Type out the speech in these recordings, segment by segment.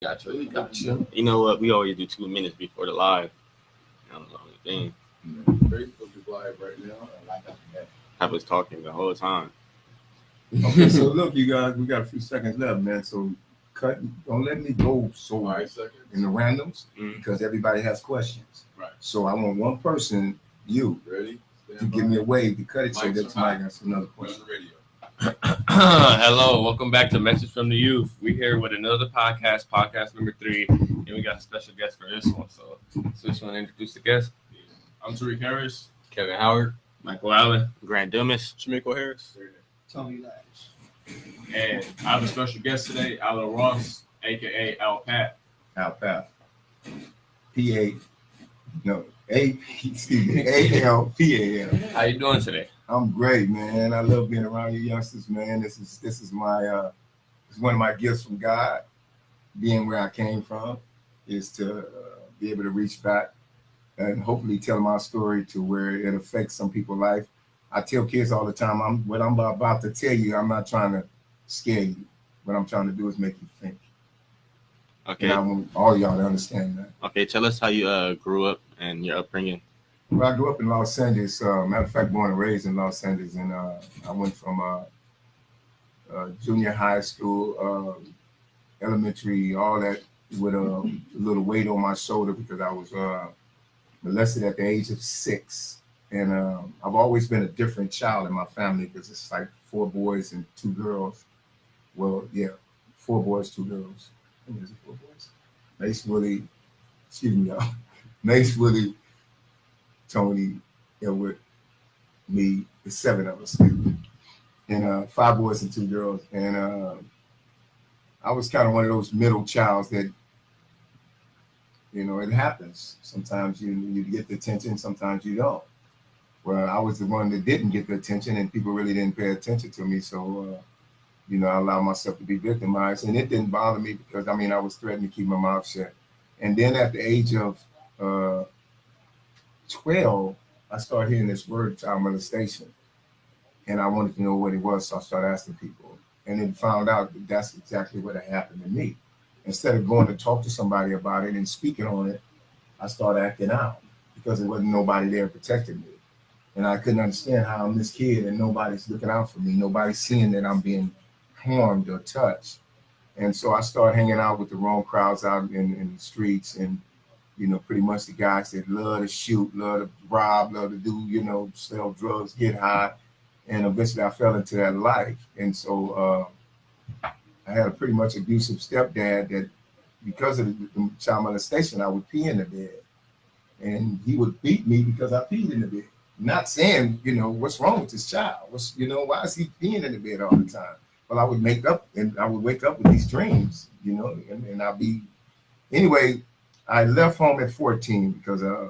Gotcha. You know what? We always do 2 minutes before the live. I don't know anything. Facebook is live right now. I was talking the whole time. Okay, so look, you guys, we got a few seconds left, man. So don't let me go so 5 seconds in the randoms Mm. because everybody has questions. Right. So I want one person, you, Ready? to give me a wave to cut it so Mics that are somebody hot. has another Use question. the radio. Hello, welcome back to Message from the Youth. We're here with another podcast number 3, and we got a special guest for this one. So just want to introduce the guest. I'm Tariq Harris. Kevin Howard, Michael Allen, Grand Dumas. Shamiko Harris. Tony Lash. And I have a special guest today, Alan Ross, a.k.a. Al Pat. Alpath. P-A, no, excuse me, A-L-P-A-L. how you doing today? I'm great, man. I love being around you youngsters, man. This is my it's one of my gifts from God. Being where I came from is to be able to reach back and hopefully tell my story to where it affects some people's life. I tell kids all the time, what I'm about to tell you, I'm not trying to scare you. What I'm trying to do is make you think. Okay. And I want all y'all to understand that. Okay. Tell us how you grew up and your upbringing. Well, I grew up in Los Angeles. Matter of fact, born and raised in Los Angeles, and I went from junior high school, elementary, all that with a little weight on my shoulder because I was molested at the age of 6. And I've always been a different child in my family because it's like 4 boys and 2 girls. Well, yeah, 4 boys, 2 girls. I think it's 4 boys. Mace, Willie, excuse me, y'all. Mace, Willie, Tony, Edward, me, the 7 of us. And 5 boys and 2 girls. And I was kind of one of those middle childs that, you know, it happens. Sometimes you get the attention, sometimes you don't. Well, I was the one that didn't get the attention and people really didn't pay attention to me. So, you know, I allowed myself to be victimized. And it didn't bother me because, I mean, I was threatened to keep my mouth shut. And then at the age of 12, I started hearing this word, child molestation. And I wanted to know what it was, so I started asking people. And then found out that that's exactly what had happened to me. Instead of going to talk to somebody about it and speaking on it, I started acting out because there wasn't nobody there protecting me. And I couldn't understand how I'm this kid and nobody's looking out for me. Nobody's seeing that I'm being harmed or touched. And so I started hanging out with the wrong crowds out in the streets and, you know, pretty much the guys that love to shoot, love to rob, love to do, you know, sell drugs, get high. And eventually I fell into that life. And so I had a pretty much abusive stepdad that because of the child molestation, I would pee in the bed. And he would beat me because I peed in the bed. Not saying, you know, what's wrong with this child? Why is he peeing in the bed all the time? Well, I would wake up with these dreams, you know, and I'd be, anyway, I left home at 14 because I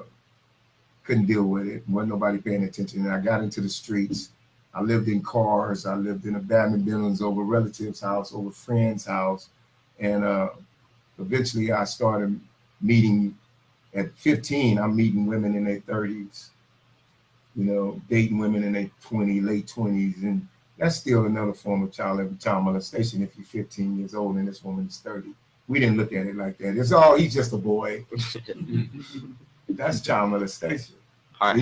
couldn't deal with it. Wasn't nobody paying attention. And I got into the streets. I lived in cars. I lived in abandoned buildings over relatives' house, over friends' house. And eventually I started meeting, at 15, I'm meeting women in their 30s, you know, dating women in their late 20s. And that's still another form of child molestation if you're 15 years old and this woman is 30. We didn't look at it like that. It's he's just a boy. That's child molestation. All right,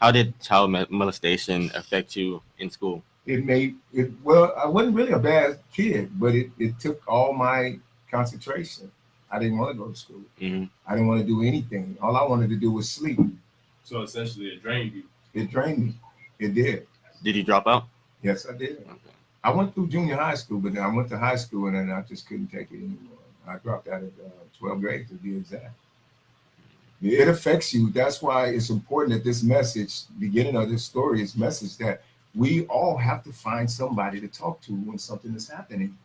how did child molestation affect you in school? Well, I wasn't really a bad kid, but it took all my concentration. I didn't want to go to school. Mm-hmm. I didn't want to do anything. All I wanted to do was sleep. So essentially, it drained you. It drained me. It did. Did you drop out? Yes, I did. Okay. I went through junior high school, but then I went to high school and then I just couldn't take it anymore. I dropped out at 12th grade to be exact. It affects you. That's why it's important that this message, beginning of this story, is message that we all have to find somebody to talk to when something is happening.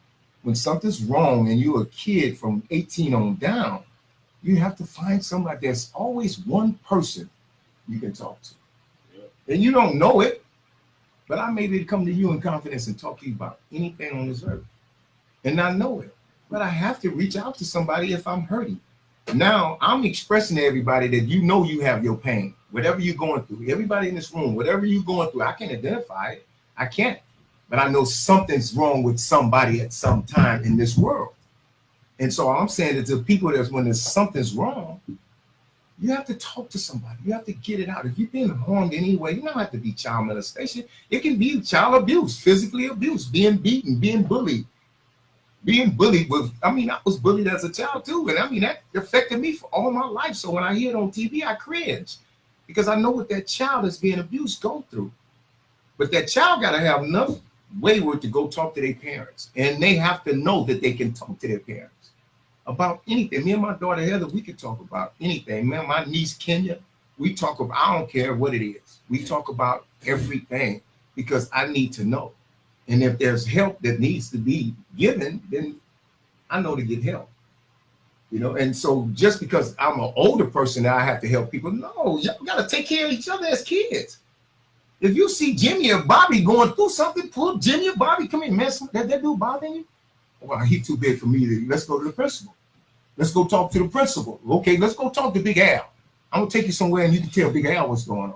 When something's wrong and you're a kid from 18 on down, you have to find somebody. There's always one person you can talk to. Yeah. And you don't know it, but I may be able to come to you in confidence and talk to you about anything on this earth and not know it. But I have to reach out to somebody if I'm hurting. Now I'm expressing to everybody that you know you have your pain, whatever you're going through. Everybody in this room, whatever you're going through, I can't identify it. I can't. But I know something's wrong with somebody at some time in this world. And so I'm saying that to people that's when there's something's wrong, you have to talk to somebody. You have to get it out. If you've been harmed anyway, you don't have to be child molestation. It can be child abuse, physically abuse, being beaten, being bullied. Being bullied I was bullied as a child too. And I mean, that affected me for all my life. So when I hear it on TV, I cringe because I know what that child that's being abused go through. But that child got to have enough wayward to go talk to their parents. And they have to know that they can talk to their parents about anything. Me and my daughter Heather, we could talk about anything. Man, my niece Kenya, we talk about, I don't care what it is. We talk about everything because I need to know. And if there's help that needs to be given, then I know to get help. You know, and so just because I'm an older person that I have to help people, no, y'all gotta take care of each other as kids. If you see Jimmy or Bobby going through something, pull Jimmy or Bobby, come here, man, that dude bothering you? Well, he's too big for me. Let's go to the principal. Let's go talk to the principal. Okay, let's go talk to Big Al. I'm gonna take you somewhere and you can tell Big Al what's going on.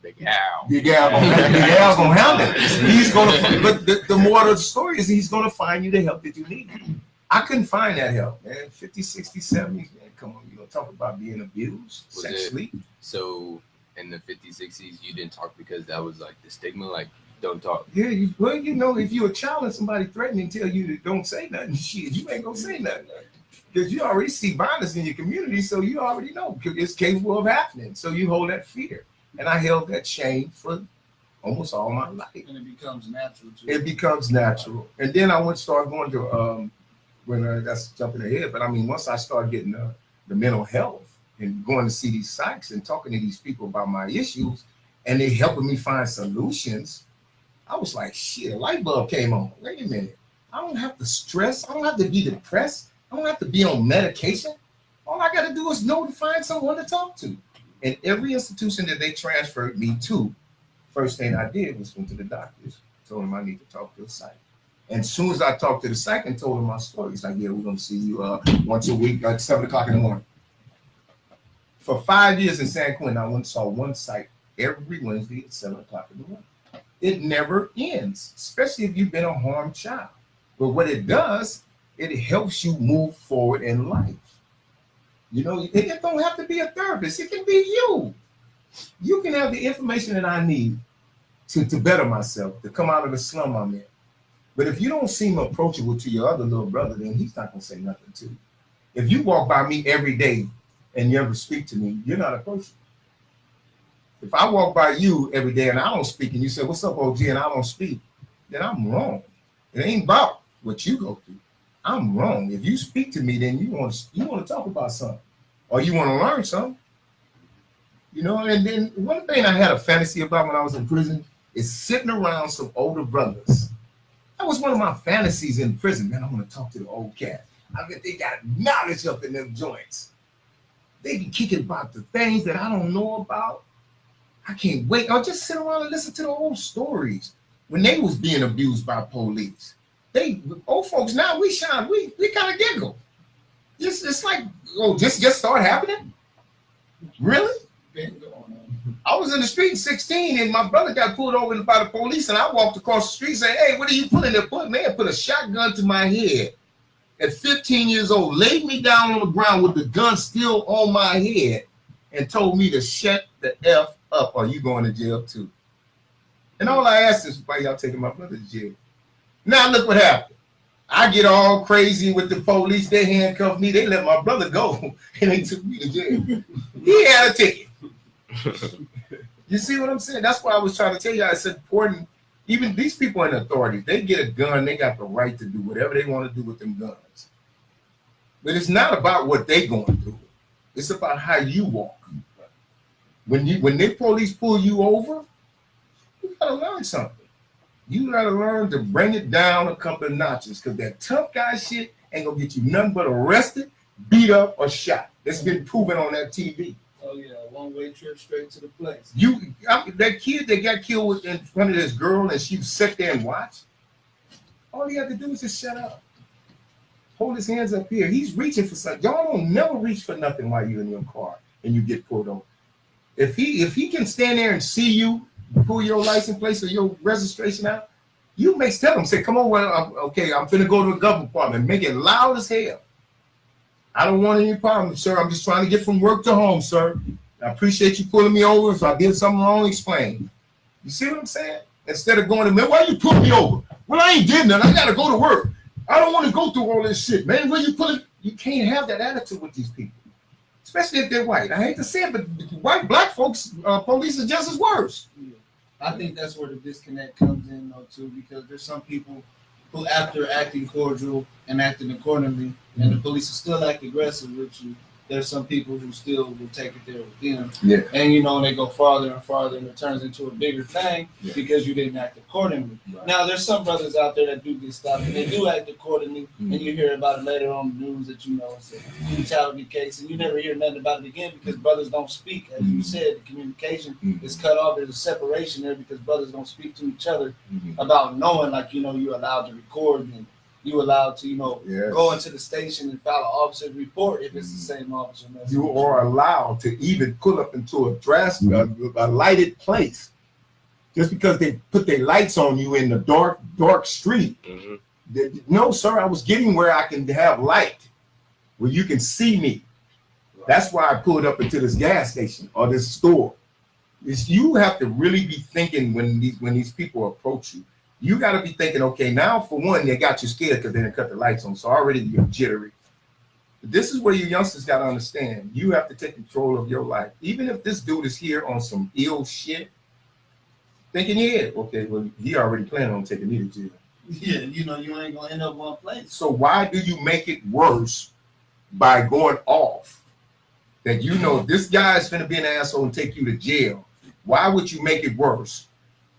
Big Al. Big Al gonna handle it. He's gonna. But the moral of the story is he's gonna find you the help that you need. I couldn't find that help, man. 50, 60, 70s, man. Come on, you know, talk about being abused sexually. So in the 50s, 60s, you didn't talk because that was like the stigma, like don't talk. Yeah, well, you know, if you're a child and somebody threatening to tell you to don't say nothing, shit, you ain't gonna say nothing. Because you already see violence in your community, so you already know it's capable of happening. So you hold that fear. And I held that shame for almost all my life. And it becomes natural too. It becomes natural. And then I went start going to that's jumping ahead. But I mean, once I started getting the mental health and going to see these psychs and talking to these people about my issues, and they helping me find solutions, I was like, shit, a light bulb came on. Wait a minute. I don't have to stress. I don't have to be depressed. I don't have to be on medication. All I got to do is know to find someone to talk to. And every institution that they transferred me to, first thing I did was went to the doctors, told them I need to talk to a psych. And as soon as I talked to the psych and told him my story, he's like, yeah, we're going to see you once a week at 7 o'clock in the morning. For 5 years in San Quentin, I went and saw one psych every Wednesday at 7 o'clock in the morning. It never ends, especially if you've been a harmed child. But what it does, it helps you move forward in life. You know, it don't have to be a therapist. It can be you. You can have the information that I need to better myself, to come out of the slum I'm in. But if you don't seem approachable to your other little brother, then he's not going to say nothing to you. If you walk by me every day and you ever speak to me, you're not approachable. If I walk by you every day and I don't speak and you say, what's up, OG, and I don't speak, then I'm wrong. It ain't about what you go through. I'm wrong. If you speak to me, then you want to talk about something or you want to learn something. You know, and then one thing I had a fantasy about when I was in prison is sitting around some older brothers. That was one of my fantasies in prison. Man, I want to talk to the old cat. I bet they got knowledge up in them joints. They be kicking about the things that I don't know about. I can't wait. I'll just sit around and listen to the old stories when they was being abused by police. They old folks now, we shine, we kind of giggle. It's like, oh, just start happening? Really? I was in the street at 16 and my brother got pulled over by the police and I walked across the street saying, hey, what are you pulling there? Man put a shotgun to my head at 15 years old, laid me down on the ground with the gun still on my head and told me to shut the F up or you going to jail too. And all I asked is, why y'all taking my brother to jail? Now look what happened. I get all crazy with the police. They handcuffed me. They let my brother go and they took me to jail. He had a ticket. You see what I'm saying? That's why I was trying to tell you. It's important. Even these people in authority, they get a gun. They got the right to do whatever they want to do with them guns. But it's not about what they going through. It's about how you walk. When the police pull you over, you gotta learn something. You gotta learn to bring it down a couple of notches because that tough guy shit ain't gonna get you nothing but arrested, beat up, or shot. That's been proven on that TV. Oh yeah, one-way trip straight to the place. That kid that got killed in front of this girl and she sat there and watched. All he had to do was just shut up. Hold his hands up here. He's reaching for something. Y'all don't never reach for nothing while you're in your car and you get pulled over. If he can stand there and see you pull your license plate or your registration out, You may tell them, say, come on, well, I'm finna go to the government department. Make it loud as hell. I don't want any problems, sir. I'm just trying to get from work to home, sir. I appreciate you pulling me over. If I did something wrong, explain. You see what I'm saying? Instead of going to, man, why you pulling me over? Well, I ain't did nothing. I got to go to work. I don't want to go through all this shit, man. Where you pulling? You can't have that attitude with these people, especially if they're white. I hate to say it, but black folks, police is just as worse. Yeah. I think that's where the disconnect comes in, though, too, because there's some people who, after acting cordial and acting accordingly, and the police still act aggressive with you, there's some people who still will take it there with them. Yeah. And, you know, they go farther and farther, and it turns into a bigger thing because you didn't act accordingly. Right. Now, there's some brothers out there that do get stopped, and they do act accordingly, and you hear about it later on the news that, you know, it's a brutality case, and you never hear nothing about it again because brothers don't speak. As you said, the communication is cut off. There's a separation there because brothers don't speak to each other about knowing, like, you know, you're allowed to record and you allowed to, you know, go into the station and file an officer's report if it's the same officer. You are allowed to even pull up into a lighted place. Just because they put their lights on you in the dark street. No, sir, I was getting where I can have light, where you can see me. That's why I pulled up into this gas station or this store. You have to really be thinking when these people approach you. You got to be thinking, okay, now for one, they got you scared because they didn't cut the lights on. So already you're jittery. But this is where you youngsters got to understand. You have to take control of your life. Even if this dude is here on some ill shit, thinking, yeah, okay, well, he already planning on taking me to jail. Yeah, you know, you ain't going to end up one place. So why do you make it worse by going off? That you know this guy's finna be an asshole and take you to jail. Why would you make it worse?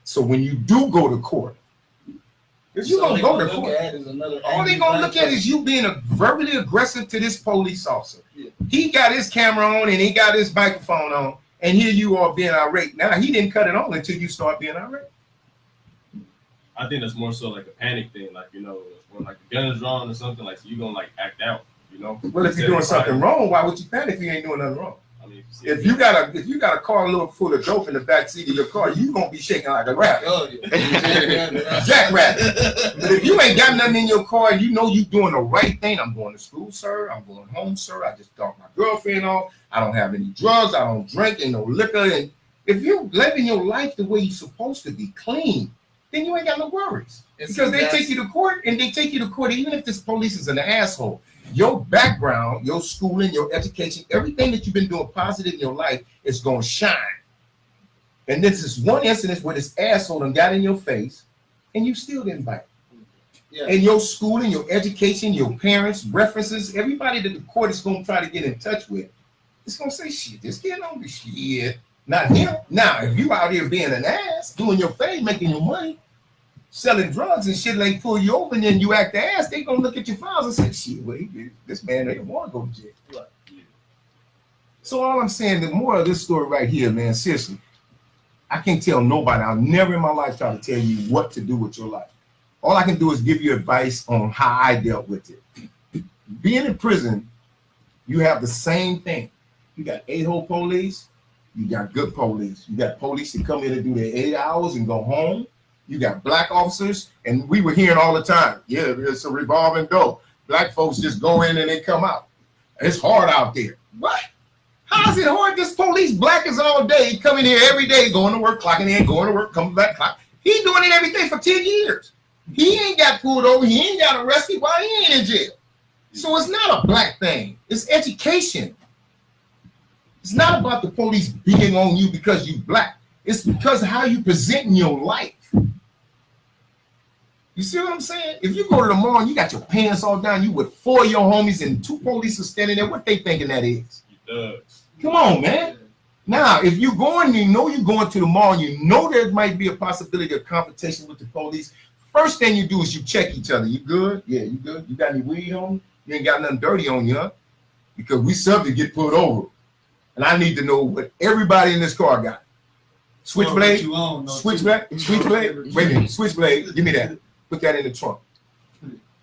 So when you do go to court, because you're going to go to court, all they're going to look at is you being verbally aggressive to this police officer. Yeah. He got his camera on and he got his microphone on, and here you are being irate. Now, he didn't cut it on until you start being irate. I think that's more so like a panic thing, like, you know, when like the gun is drawn or something, like, so you're going to like act out, you know? Well, if you're doing something wrong, why would you panic if you ain't doing nothing wrong? If you got a car a little full of dope in the back seat of your car, you gonna be shaking like a rabbit. Oh, yeah. Jackrabbit. But if you ain't got nothing in your car and you know you doing the right thing, I'm going to school, sir. I'm going home, sir. I just dropped my girlfriend off. I don't have any drugs. I don't drink, ain't no liquor. And if you're living your life the way you're supposed to be, clean, then you ain't got no worries. Because they take you to court, and they take you to court even if this police is an asshole. Your background, your schooling, your education, everything that you've been doing positive in your life is going to shine. And this is one incident where this asshole done got in your face and you still didn't bite. Yeah. And your schooling, your education, your parents, references, everybody that the court is going to try to get in touch with, it's going to say, shit, this kid don't be shit. Not him. Now, if you out here being an ass, doing your thing, making your money, selling drugs and shit, like pull you over and then you act the ass, they gonna look at your files and say, shit, well, this man they don't want to go to jail. Right. Yeah. So all I'm saying, the more of this story right here, man, seriously, I can't tell nobody. I'll never in my life try to tell you what to do with your life. All I can do is give you advice on how I dealt with it. Being in prison, you have the same thing. You got a-hole police, you got good police. You got police that come in and do their 8 hours and go home. You got black officers, and we were hearing all the time, yeah, it's a revolving door. Black folks just go in and they come out. It's hard out there. What? How is it hard? This police black is all day. He come in here every day, going to work, clocking in, going to work, coming back, clock. He doing it every day for 10 years. He ain't got pulled over. He ain't got arrested. Why he ain't in jail? So it's not a black thing. It's education. It's not about the police beating on you because you black. It's because of how you present in your life. You see what I'm saying? If you go to the mall and you got your pants all down, you with 4 of your homies and 2 police are standing there, what they thinking that is? Come on, man. Now, if you're going, you know you're going to the mall, and you know there might be a possibility of confrontation with the police. First thing you do is you check each other. You good? Yeah, you good? You got any weed on? You ain't got nothing dirty on you, huh? Because we subject to get pulled over. And I need to know what everybody in this car got. Switchblade? Switchblade? Switchblade? Wait a minute. Switchblade. Give me that. Put that in the trunk.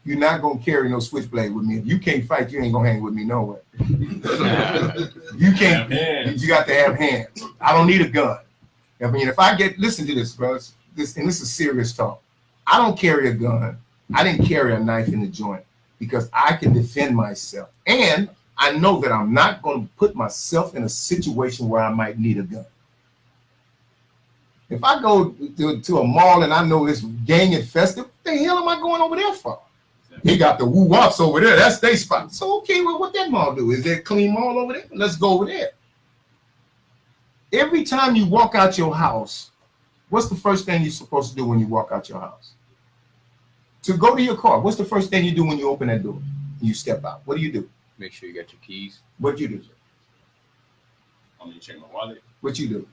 You're not going to carry no switchblade with me. If you can't fight, you ain't going to hang with me nowhere. You can't. You got to have hands. I don't need a gun. I mean, if I get, listen to this, bro. This is serious talk. I don't carry a gun. I didn't carry a knife in the joint because I can defend myself. And I know that I'm not going to put myself in a situation where I might need a gun. If I go to a mall and I know it's gang infested, what the hell am I going over there for? They got the woo-wops over there. That's their spot. So, okay, well, what that mall do? Is there a clean mall over there? Let's go over there. Every time you walk out your house, what's the first thing you're supposed to do when you walk out your house? To go to your car, what's the first thing you do when you open that door? You step out. What do you do? Make sure you got your keys. What you do? I'm gonna check my wallet. What you do?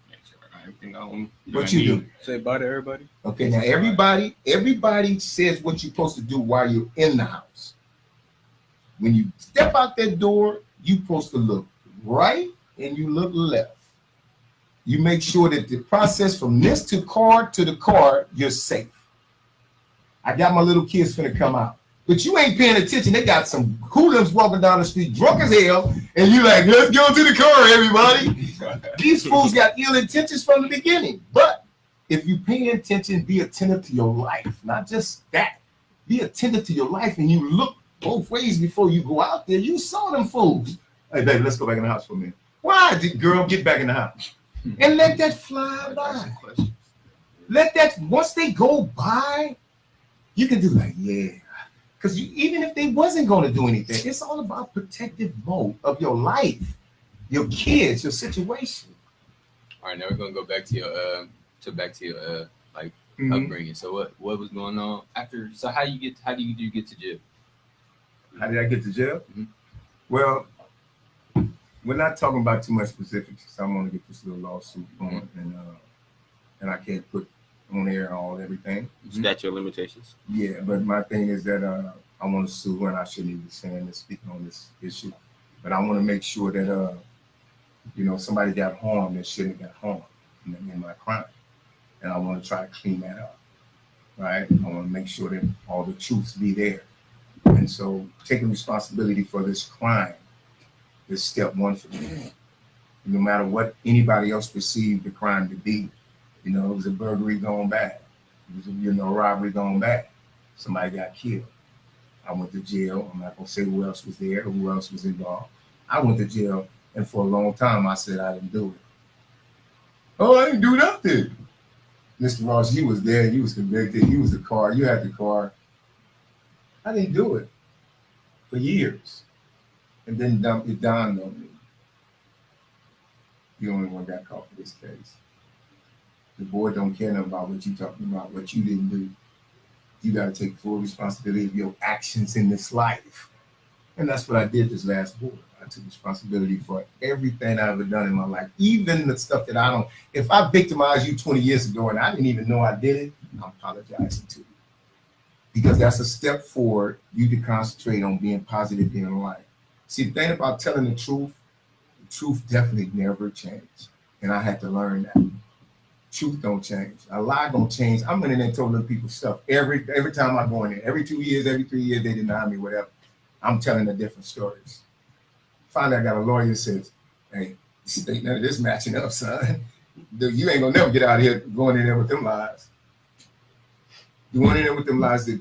Make sure I got everything on. What you do? Say bye to everybody. Okay, now everybody says what you're supposed to do while you're in the house. When you step out that door, you're supposed to look right and you look left. You make sure that the process from this to the car, you're safe. I got my little kids finna come out. But you ain't paying attention. They got some hoodlums walking down the street drunk as hell, and you like, let's go to the car, everybody. These fools got ill intentions from the beginning. But if you pay attention, be attentive to your life, not just that. Be attentive to your life, and you look both ways before you go out there. You saw them fools. Hey, baby, let's go back in the house for a minute. Why did girl get back in the house? And let that fly by. Let that, once they go by, you can do like, yeah. Because even if they wasn't going to do anything, it's all about protective mode of your life, your kids, your situation. All right, now we're gonna go back to your upbringing. So what was going on after? So how did you get to jail? How did I get to jail? Mm-hmm. Well, we're not talking about too much specifics. So I want to get this little lawsuit going, and I can't put on air everything. Statute of limitations. Yeah, but my thing is that I want to sue, and I shouldn't even be saying this, speaking on this issue, but I want to make sure that somebody got harmed that shouldn't have got harmed in my crime, and I want to try to clean that up. Right? I want to make sure that all the truths be there, and so taking responsibility for this crime is step one for me. No matter what anybody else perceived the crime to be. It was a burglary gone bad. It was a robbery gone bad. Somebody got killed. I went to jail. I'm not going to say who else was there, who else was involved. I went to jail, and for a long time, I said I didn't do it. Oh, I didn't do nothing. Mr. Ross, you was there. You was convicted. You was the car. You had the car. I didn't do it for years. And then it dawned on me. The only one got caught for this case. The board don't care nothing about what you're talking about, what you didn't do. You got to take full responsibility of your actions in this life. And that's what I did this last board. I took responsibility for everything I've ever done in my life, even the stuff that if I victimized you 20 years ago and I didn't even know I did it, I'm apologizing to you. Because that's a step forward. You can concentrate on being positive in life. See, the thing about telling the truth definitely never changed. And I had to learn that. Truth don't change. A lie don't change. I'm in there and telling people stuff every time I go in there. Every 2 years, every 3 years, they deny me, whatever. I'm telling the different stories. Finally, I got a lawyer that says, hey, ain't none of this matching up, son. You ain't gonna never get out of here going in there with them lies. Going in there with them lies, their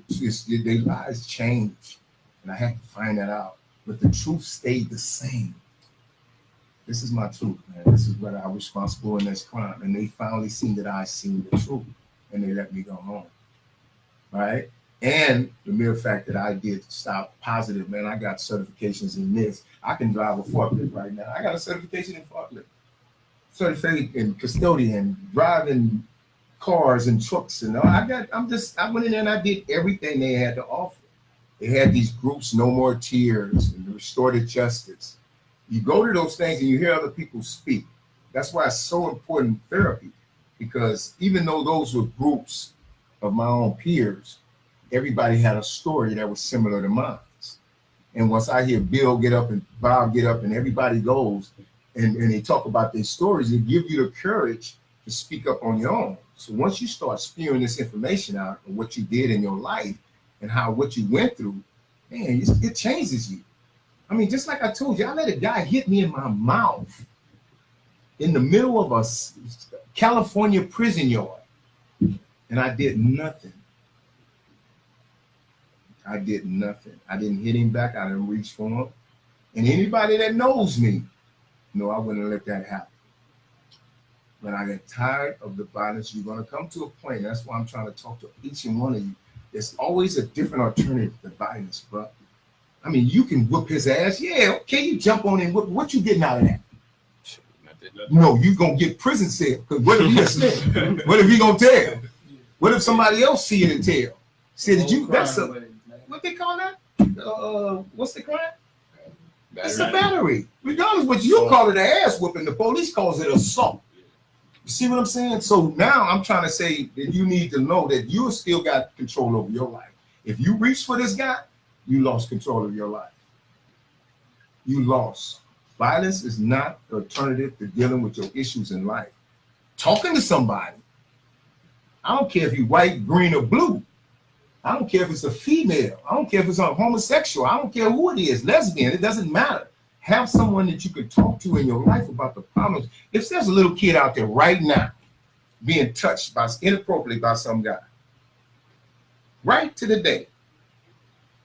lies change. And I had to find that out. But the truth stayed the same. This is my truth, man. This is what I was responsible in this crime. And they finally seen that I seen the truth. And they let me go home. Right? And the mere fact that I did stop positive, man, I got certifications in this. I can drive a forklift right now. I got a certification in forklift. Certified in custodian, driving cars and trucks. And I went in there and I did everything they had to offer. They had these groups, No More Tears and Restorative Justice. You go to those things and you hear other people speak. That's why it's so important therapy, because even though those were groups of my own peers, everybody had a story that was similar to mine. And once I hear Bill get up and Bob get up and everybody goes and they talk about their stories, it gives you the courage to speak up on your own. So once you start spewing this information out of what you did in your life and what you went through, man, it changes you. I mean, just like I told you, I let a guy hit me in my mouth in the middle of a California prison yard, and I did nothing. I did nothing. I didn't hit him back. I didn't reach for him. And anybody that knows me, I wouldn't let that happen. When I get tired of the violence, you're going to come to a point. That's why I'm trying to talk to each and one of you. There's always a different alternative to violence, bro. I mean, you can whoop his ass. Yeah, okay, you jump on him. What you getting out of that? No, you going to get prison cell. Because what if he snitch? What if he going to tell? What if somebody else see it and tell? Say that you, that's a, what they call that? What's the crime? It's a battery. Regardless what you call it, an ass whooping, the police calls it assault. You see what I'm saying? So now I'm trying to say that you need to know that you still got control over your life. If you reach for this guy, you lost control of your life. You lost. Violence is not the alternative to dealing with your issues in life. Talking to somebody, I don't care if you're white, green, or blue. I don't care if it's a female. I don't care if it's a homosexual. I don't care who it is, lesbian. It doesn't matter. Have someone that you could talk to in your life about the problems. If there's a little kid out there right now being touched inappropriately by some guy, right to the day,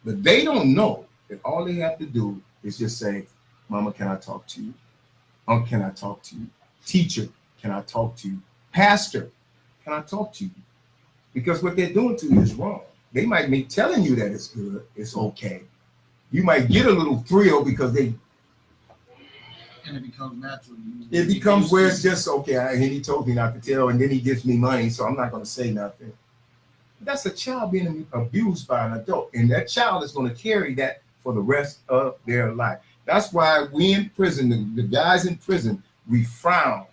but they don't know that all they have to do is just say, Mama, can I talk to you? Uncle, can I talk to you? Teacher, can I talk to you? Pastor, can I talk to you? Because what they're doing to you is wrong. They might be telling you that it's good, it's okay. You might get a little thrill because and it becomes natural. It becomes where it's just okay. And he told me not to tell, and then he gives me money, so I'm not going to say nothing. That's a child being abused by an adult, and that child is going to carry that for the rest of their life. That's why we in prison, the guys in prison, we frown.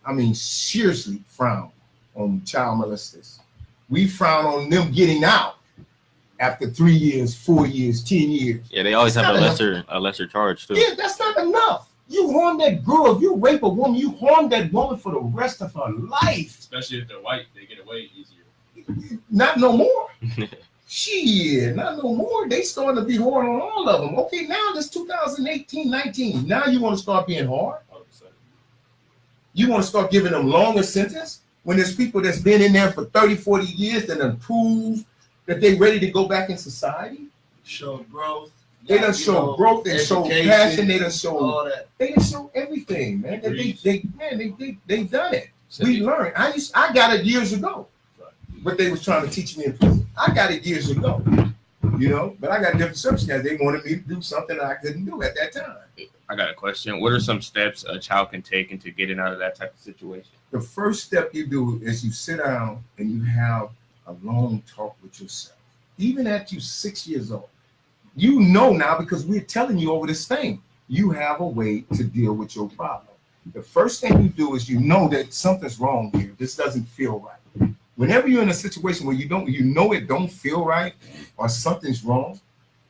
I mean, seriously frown on child molesters. We frown on them getting out after 3 years, 4 years, 10 years. Yeah, they always have a lesser charge too. Yeah, that's not enough. You harm that girl. If you rape a woman, you harm that woman for the rest of her life. Especially if they're white, they get away easier. Not no more. Shit, not no more. They starting to be hard on all of them. Okay, now this 2018, 19. Now you want to start being hard? 100%. You want to start giving them longer sentence? When there's people that's been in there for 30, 40 years that done prove that they ready to go back in society? Show growth. They done show growth, they show passion, they done show all that. They done show everything, man. They done it. We learned. I got it years ago. What they was trying to teach me in prison. I got it years ago. But I got different circumstances. They wanted me to do something that I couldn't do at that time. I got a question. What are some steps a child can take into getting out of that type of situation? The first step you do is you sit down and you have a long talk with yourself. Even at you 6 years old. You know now because we're telling you over this thing. You have a way to deal with your problem. The first thing you do is you know that something's wrong here. This doesn't feel right. Whenever you're in a situation where it don't feel right or something's wrong,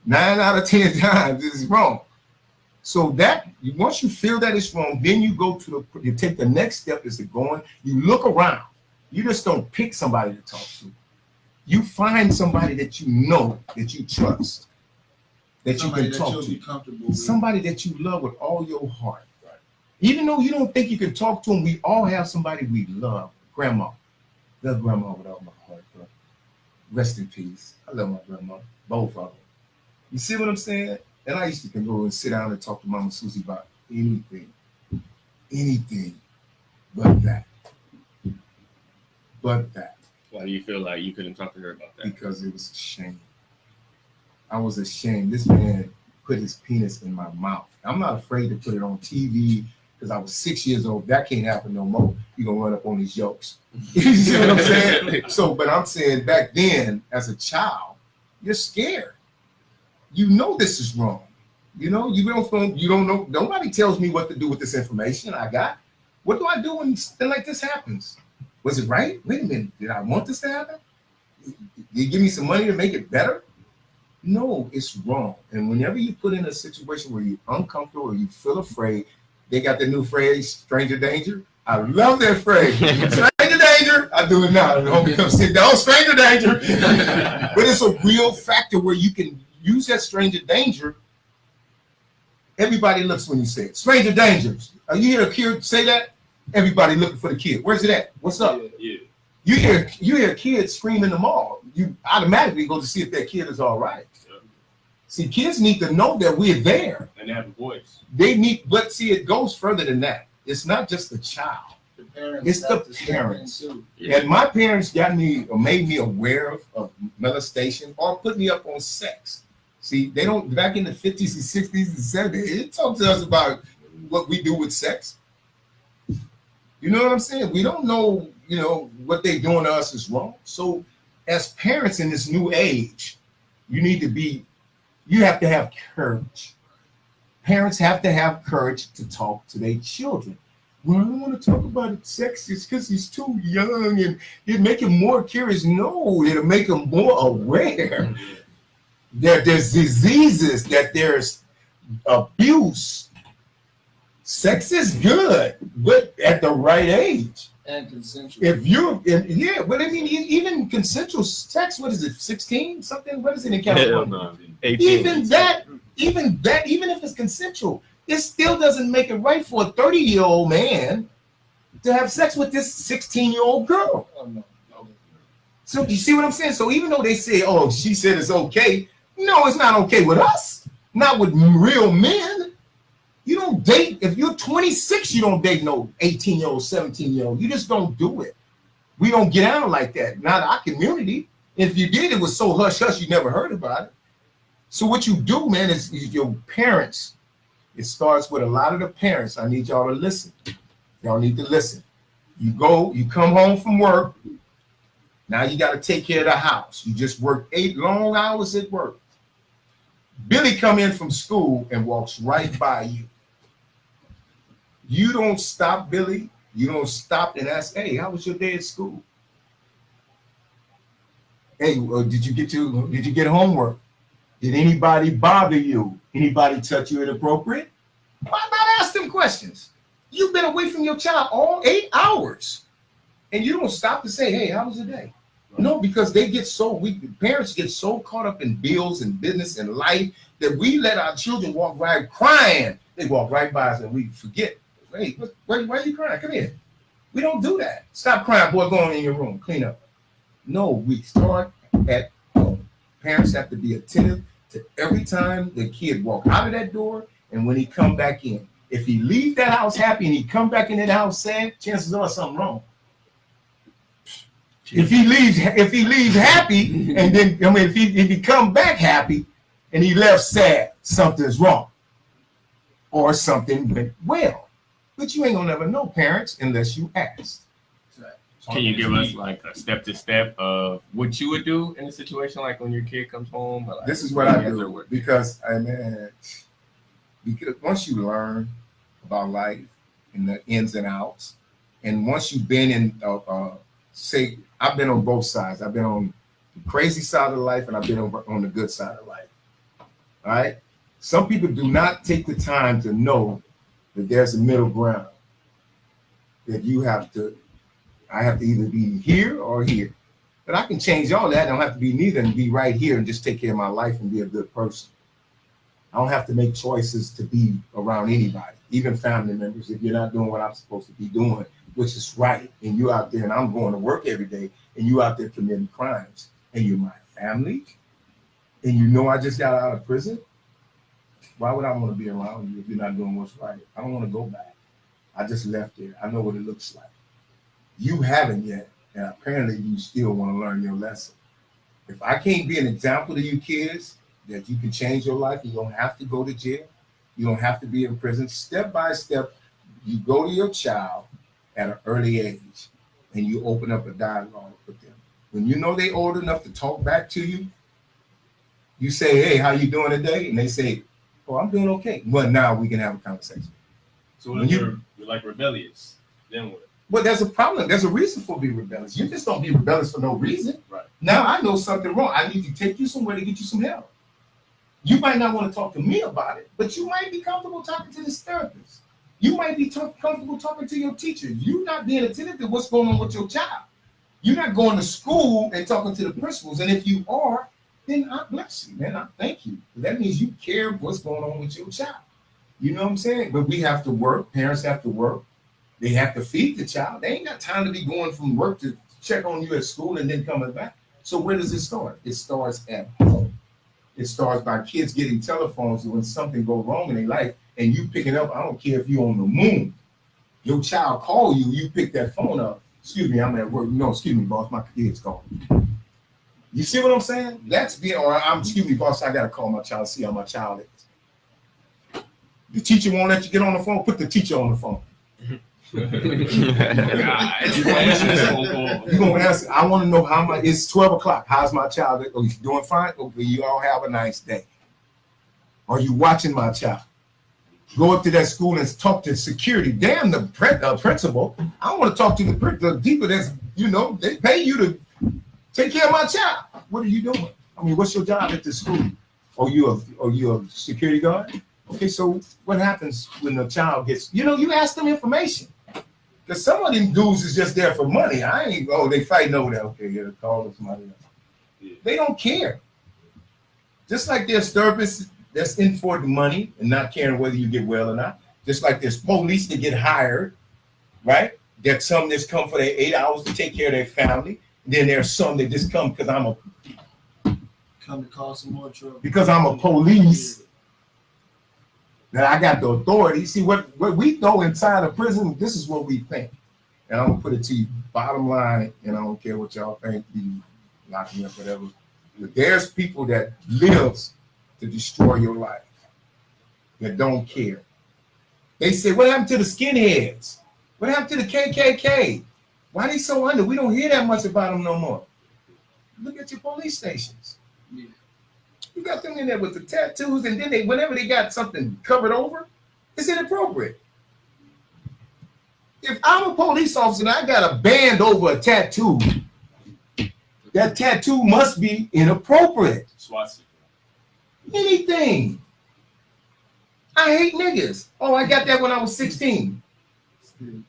9 out of 10 times it's wrong. So that once you feel that it's wrong, then you go you take the next step is to go in, you look around. You just don't pick somebody to talk to. You find somebody that you know, that you trust, that you can talk to. Somebody that you love with all your heart. Right? Even though you don't think you can talk to them, we all have somebody we love. Grandma. Love grandma with all my heart, bro. Rest in peace. I love my grandma, both of them. You see what I'm saying? And I used to go and sit down and talk to Mama Susie about anything but that. But that. Why do you feel like you couldn't talk to her about that? Because it was a shame. I was ashamed. This man put his penis in my mouth. I'm not afraid to put it on TV because I was 6 years old. That can't happen no more. You're going to run up on these yokes. You see what I'm saying? But I'm saying back then, as a child, you're scared. You know this is wrong. You don't know. Nobody tells me what to do with this information I got. What do I do when something like this happens? Was it right? Wait a minute. Did I want this to happen? Did you give me some money to make it better? No, it's wrong. And whenever you put in a situation where you're uncomfortable or you feel afraid, they got the new phrase, stranger danger. I love that phrase. Stranger danger. I do it now. Don't come sit down, stranger danger. But it's a real factor where you can use that stranger danger. Everybody looks when you say it. Stranger danger. You hear a kid say that? Everybody looking for the kid. Where's it at? What's up? Yeah. You hear kids scream in the mall. You automatically go to see if that kid is all right. Yep. See, kids need to know that we're there. And they have a voice. They need, but see, it goes further than that. It's not just the child. The parents It's the have to step in parents. too. Yeah. And my parents got me or made me aware of molestation or put me up on sex. See, they don't, back in the 50s and 60s and 70s, it talked to us about what we do with sex. You know what I'm saying? We don't know, what they doing to us is wrong. So as parents in this new age, you have to have courage. Parents have to have courage to talk to their children. Well, I don't want to talk about sex. It's because he's too young and it make him more curious. No, it'll make him more aware that there's diseases, that there's abuse. Sex is good, but at the right age. And consensual. But I mean, even consensual sex, what is it, 16 something? What is it in California? Hell no. 18. Even if it's consensual, it still doesn't make it right for a 30-year-old man to have sex with this 16-year-old girl. Oh, no. So you see what I'm saying? So even though they say, oh, she said it's okay, no, it's not okay with us. Not with real men. You don't date, if you're 26, you don't date no 18-year-old, 17-year-old. You just don't do it. We don't get out like that. Not our community. If you did, it was so hush-hush you never heard about it. So what you do, man, is your parents. It starts with a lot of the parents. I need y'all to listen. Y'all need to listen. You come home from work. Now you got to take care of the house. You just work 8 long hours at work. Billy come in from school and walks right by you. You don't stop, Billy. You don't stop and ask, hey, how was your day at school? Hey, did you get homework? Did anybody bother you? Anybody touch you inappropriate? Why not ask them questions? You've been away from your child all 8 hours. And you don't stop to say, hey, how was your day? No, because they get so weak. Parents get so caught up in bills and business and life that we let our children walk right crying. They walk right by us and we forget. Hey, why are you crying? Come here. We don't do that. Stop crying, boy. Go on in your room. Clean up. No, we start at home. Parents have to be attentive to every time the kid walk out of that door and when he come back in. If he leave that house happy and he come back in that house sad, chances are something wrong. If he leaves happy, and then if he come back happy and he left sad, something's wrong. Or something went well. But you ain't gonna never know, parents, unless you ask. Can you give us like a step-to-step of what you would do in a situation like when your kid comes home? Or like, This is what I do because once you learn about life and the ins and outs, and once you've been in, say, I've been on both sides. I've been on the crazy side of life and I've been on the good side of life. All right. Some people do not take the time to know that there's a middle ground. That I have to either be here or here. But I can change all that. I don't have to be neither and be right here and just take care of my life and be a good person. I don't have to make choices to be around anybody, even family members, if you're not doing what I'm supposed to be doing, which is right. And you out there and I'm going to work every day and you out there committing crimes and you're my family and you know I just got out of prison. Why would I want to be around you if you're not doing what's right? I don't want to go back. I just left there. I know what it looks like. You haven't yet, and apparently you still want to learn your lesson. If I can't be an example to you kids that you can change your life, you don't have to go to jail, you don't have to be in prison. Step by step, you go to your child at an early age, and you open up a dialogue with them. When you know they're old enough to talk back to you, you say, hey, how you doing today? And they say, oh, I'm doing okay. Well, now we can have a conversation. So when you're like rebellious, then what? Well, there's a problem. There's a reason for being rebellious. You just don't be rebellious for no reason. Right. Now I know something wrong. I need to take you somewhere to get you some help. You might not want to talk to me about it, but you might be comfortable talking to this therapist. You might be comfortable talking to your teacher. You're not being attentive to what's going on with your child. You're not going to school and talking to the principals. And if you are, then I bless you, man. I thank you. That means you care what's going on with your child. You know what I'm saying? But we have to work. Parents have to work. They have to feed the child. They ain't got time to be going from work to check on you at school and then coming back. So where does it start? It starts at home. It starts by kids getting telephones, and when something go wrong in their life, and you picking up. I don't care if you're on the moon. Your child call you, you pick that phone up. Excuse me, I'm at work. No, excuse me, boss, my kids calling. You see what I'm saying? That's being, or excuse me, boss, I gotta call my child, see how my child is. The teacher won't let you get on the phone. Put the teacher on the phone. You're gonna ask. I want to know how my. It's 12 o'clock. How's my child? Oh, he's doing fine. Okay, you all have a nice day. Are you watching my child? Go up to that school and talk to security. Damn the principal. I want to talk to the people that's they pay you to take care of my child. What are you doing? I mean, what's your job at the school? Are you a security guard? Okay, so what happens when the child gets? You ask them information. Because some of them dudes is just there for money. They fighting over that. Okay, yeah, call somebody else. Yeah. They don't care. Just like there's therapists that's in for the money and not caring whether you get well or not. Just like there's police that get hired, right? There's some that come for their 8 hours to take care of their family. Then there's some that just come because come to cause some more trouble. Because I'm a police. Now I got the authority. See what we know inside of prison. This is what we think, and I'm gonna put it to you. Bottom line, and I don't care what y'all think. You lock me up, whatever. But there's people that lives to destroy your life. That don't care. They say, "What happened to the skinheads? What happened to the KKK? Why they so under? We don't hear that much about them no more." Look at your police stations. Yeah. You got them in there with the tattoos, and then whenever they got something covered over, it's inappropriate. If I'm a police officer and I got a band over a tattoo, that tattoo must be inappropriate. Anything. I hate niggas. Oh, I got that when I was 16.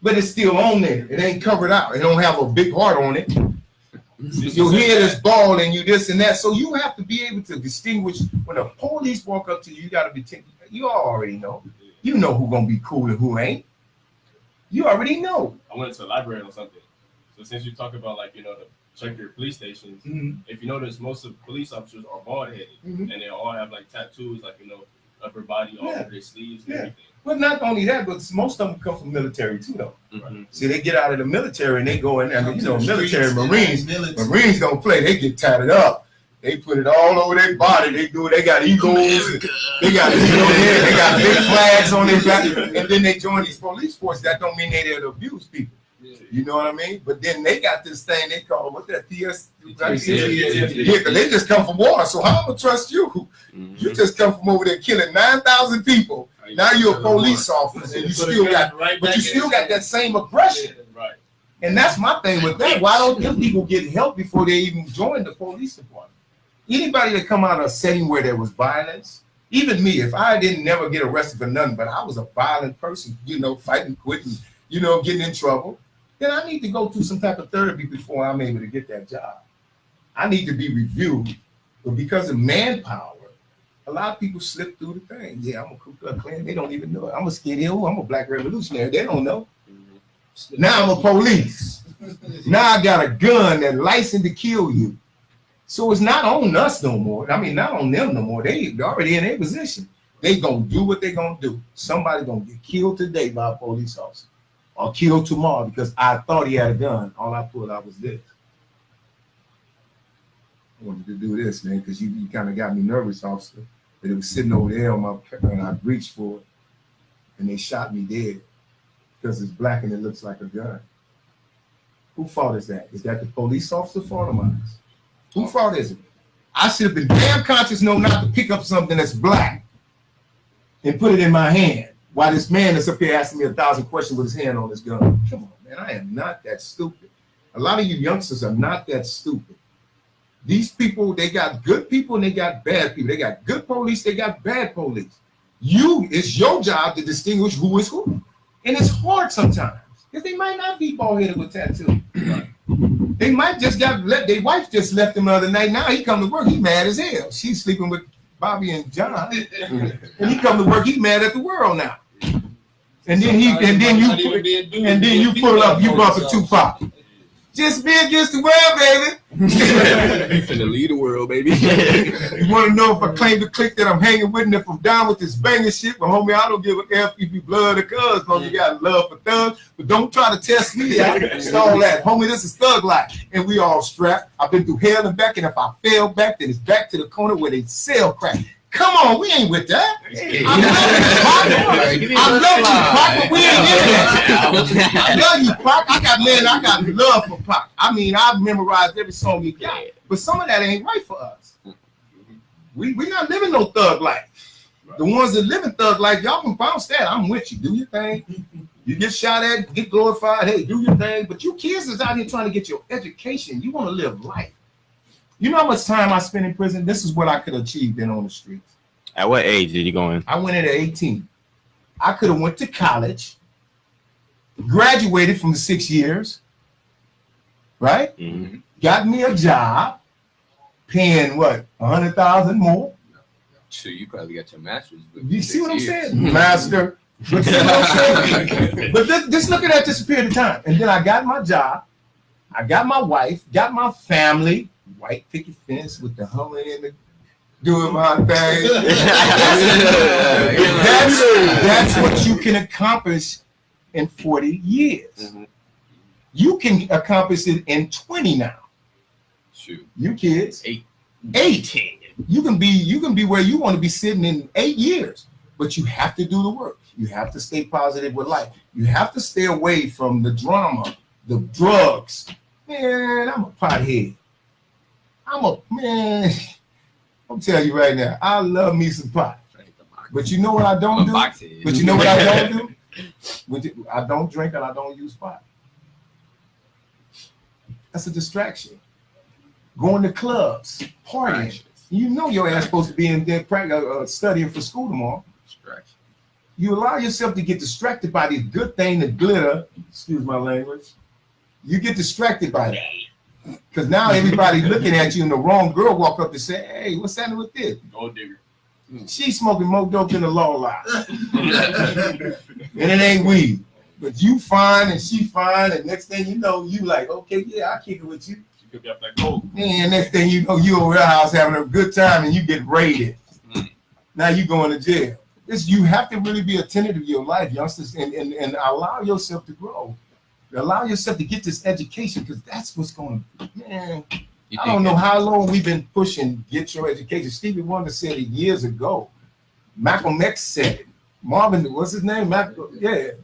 But it's still on there. It ain't covered out. It don't have a big heart on it. Your head is bald and you this and that. So you have to be able to distinguish when the police walk up to you. You got to be. You already know. You know who's gonna be cool and who ain't. You already know. I wanted to elaborate on something. So since you talk about to check your police stations, if you notice, most of the police officers are bald headed, and they all have tattoos, upper body, all over their sleeves, and everything. But not only that, but most of them come from military too, though. Mm-hmm. See, they get out of the military and they go in there. Military Marines don't play. They get tatted up. They put it all over their body. They got eagles. They got they got big flags on their back. And then they join these police forces. That don't mean they there to abuse people. You know what I mean? But then they got this thing they call PS. Yeah, because they just come from war. So how am I gonna trust you? Mm-hmm. You just come from over there killing 9,000 people. Now you're a police officer, and you still got that same aggression. Right. And that's my thing with that. Why don't them people get help before they even join the police department? Anybody that come out of a setting where there was violence, even me, if I didn't never get arrested for nothing, but I was a violent person, fighting, quitting, getting in trouble, then I need to go through some type of therapy before I'm able to get that job. I need to be reviewed, but because of manpower, a lot of people slip through the thing. Yeah, I'm a Ku Klux Klan. They don't even know it. I'm a skinny old. I'm a black revolutionary. They don't know. Now I'm a police. Now I got a gun that's licensed to kill you. So it's not on us no more. I mean, not on them no more. They're already in their position. They gonna do what they gonna do. Somebody gonna get killed today by a police officer, or killed tomorrow because I thought he had a gun. All I pulled out was this. I wanted to do this, man, because you kind of got me nervous, officer. But it was sitting over there on my, and I reached for it, and they shot me dead because it's black and it looks like a gun. Who fault is that? Is that the police officer's fault or mine? Who fault is it? I should have been damn conscious not to pick up something that's black and put it in my hand while this man is up here asking me 1,000 questions with his hand on his gun. Come on, man, I am not that stupid. A lot of you youngsters are not that stupid. These people, they got good people and they got bad people. They got good police, they got bad police. It's your job to distinguish who is who. And it's hard sometimes because they might not be bald-headed with tattoos. They might just their wife just left him the other night. Now he come to work, he mad as hell. She's sleeping with Bobby and John. And he come to work, he mad at the world now. And then you pull up, you bump a Tupac. Just be against the world, baby. You finna lead the world, baby. You want to know if I claim the clique that I'm hanging with and if I'm down with this banging shit? But homie, I don't give a F if you blood or cuz. Homie, you got love for thugs. But don't try to test me out. It's all that. Homie, this is thug life. And we all strapped. I've been through hell and back. And if I fail back, then it's back to the corner where they sell crack. Come on, we ain't with that. I love you, Pac, but we ain't in that. I love you, Pac. I got love for Pac. I mean, I've memorized every song he got. But some of that ain't right for us. We not living no thug life. The ones that live in thug life, y'all can bounce that. I'm with you. Do your thing. You get shot at, get glorified. Hey, do your thing. But you kids is out here trying to get your education. You want to live life. You know how much time I spent in prison? This is what I could achieve then on the streets. At what age did you go in? I went in at 18. I could have went to college, graduated from the 6 years, right? Mm-hmm. Got me a job, paying what, 100,000 more. So you probably got your master's. You see what I'm saying, master? But see what I'm saying? But just looking at this period of time, and then I got my job, I got my wife, got my family. White picket fence with the Hummer in the doing my thing. That's what you can accomplish in 40 years. Mm-hmm. You can accomplish it in 20 now. Shoot. You kids. 18. You can be where you want to be sitting in 8 years, but you have to do the work. You have to stay positive with life. You have to stay away from the drama, the drugs. Man, I'm a pothead. I'm telling you right now, I love me some pot. But you know what I don't do? But you know what I don't do? I don't drink and I don't use pot. That's a distraction. Going to clubs, partying. You know your ass supposed to be in there studying for school tomorrow. Distraction. You allow yourself to get distracted by these good things that glitter. Excuse my language. You get distracted by that. Because now everybody looking at you and the wrong girl walk up and say, hey, what's happening with this? Gold digger. She's smoking more dope than the law lie. And it ain't weed. But you fine and she fine, and next thing you know, you like, okay, yeah, I'll kick it with you. She could be up that cold. And next thing you know, you over her house having a good time and you get raided. Now you going to jail. You have to really be attentive to your life, youngsters, and allow yourself to grow. Allow yourself to get this education, because that's what's going to, man. I don't know how long we've been pushing get your education. Stevie Wonder said it years ago. Malcolm X said it. Marvin, what's his name? Martin Luther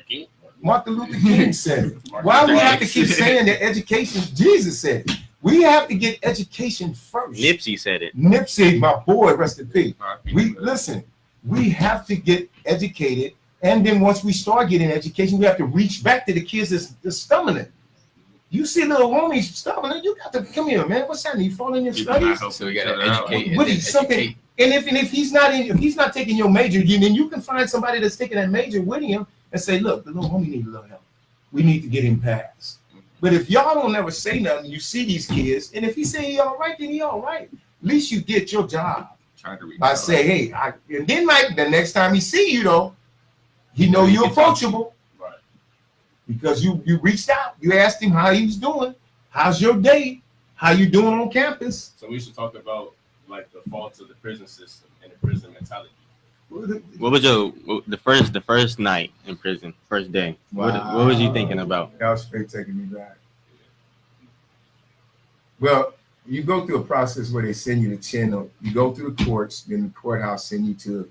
King. Martin Luther King said it. Why do we have to keep saying that education? Jesus said it. We have to get education first. Nipsey said it. Nipsey, my boy, rest in peace. We have to get educated. And then once we start getting education, we have to reach back to the kids that's stumbling. You see little homies stumbling, you got to come here, man. What's happening? You falling in your studies? So we got to educate. What is something? And if he's not taking your major, then you can find somebody that's taking that major with him and say, look, the little homie needs a little help. We need to get him passed. But if y'all don't ever say nothing, you see these kids, and if he say he all right, then he all right. At least you did your job by saying, hey, and then like the next time he see you though, he know you're approachable, right? Because you reached out, you asked him how he was doing, how's your day, how you doing on campus. So we should talk about like the faults of the prison system and the prison mentality. What was the first night in prison, first day? Wow. What was you thinking about? That was straight taking me back. Well, you go through a process where they send you to Chino. You go through the courts, then the courthouse send you to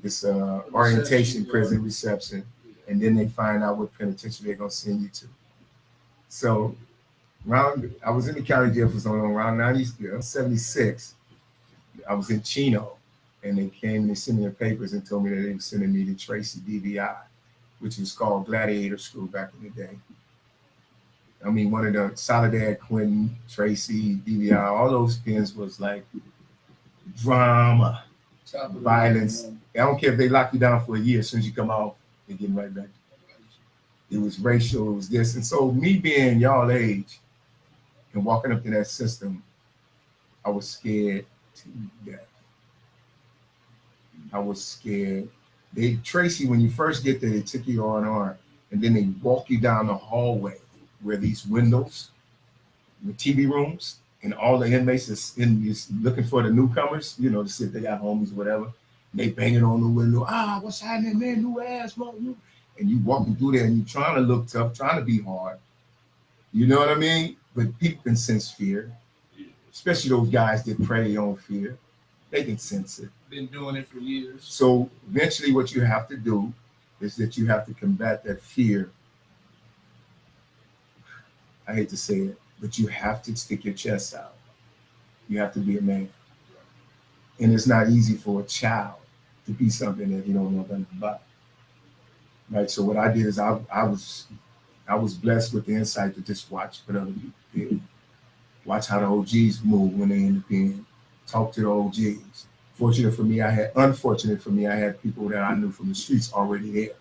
this orientation prison reception, and then they find out what penitentiary they're gonna send you to. So, I was in the county jail for so long, around 76. I was in Chino, and they came and they sent me their papers and told me that they were sending me to Tracy DVI, which was called Gladiator School back in the day. I mean, one of the Soledad, Quentin, Tracy, DVI, all those pins was like drama, violence. I don't care if they lock you down for a year. As soon as you come out, they're getting right back. It was racial, it was this. And so me being y'all age and walking up to that system, I was scared to death. I was scared. Tracy, when you first get there, they took you on, and then they walk you down the hallway. where these windows, the TV rooms, and all the inmates is looking for the newcomers, to see if they got homies or whatever. And they banging on the window. What's happening, man? New ass, man. And you walking through there and you trying to look tough, trying to be hard. You know what I mean? But people can sense fear, especially those guys that prey on fear. They can sense it. Been doing it for years. So eventually what you have to do is that you have to combat that fear. I hate to say it, but you have to stick your chest out. You have to be a man. And it's not easy for a child to be something that you don't know nothing about. Right? So what I did is I was blessed with the insight to just watch what other people did. Watch how the OGs move when they in the pen. Talk to the OGs. Unfortunate for me, I had people that I knew from the streets already there.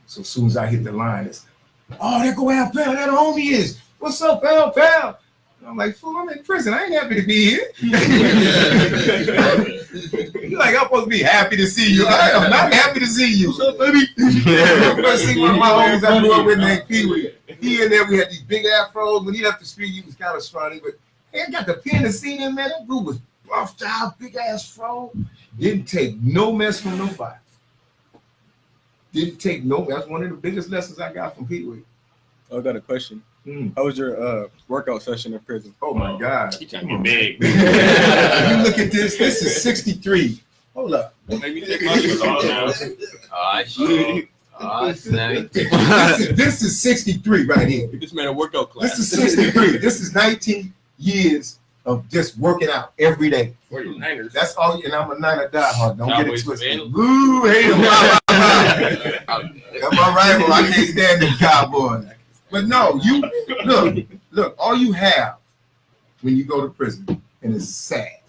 So as soon as I hit the line, it's, there go Al Pal, that homie is. What's up, Al Pal? And I'm like, fool, I'm in prison. I ain't happy to be here. You're like, I'm supposed to be happy to see you. I am not happy to see you. What's up, baby? I see one of my homies I grew up with named Pee-wee. He and there, we had these big afros. When he left the street, he was kind of scrawny, but I got the pen to see him, man. That dude was buffed out, big ass fro. Didn't take no mess from nobody. That's one of the biggest lessons I got from Pee-wee. I got a question. How was your workout session in prison? Oh my God. You trying to get big. You look at this. This is 63. Hold up. Maybe take my shoes off now. Shit. Snap. This is 63 right here. This man a workout class. This is 63. This is 19 years of just working out every day. That's all. And I'm a Niner diehard. Don't get it twisted. Woo, hate him. That's my rival. I can't stand them Cowboys. But no, you look. All you have when you go to prison, and it's sad.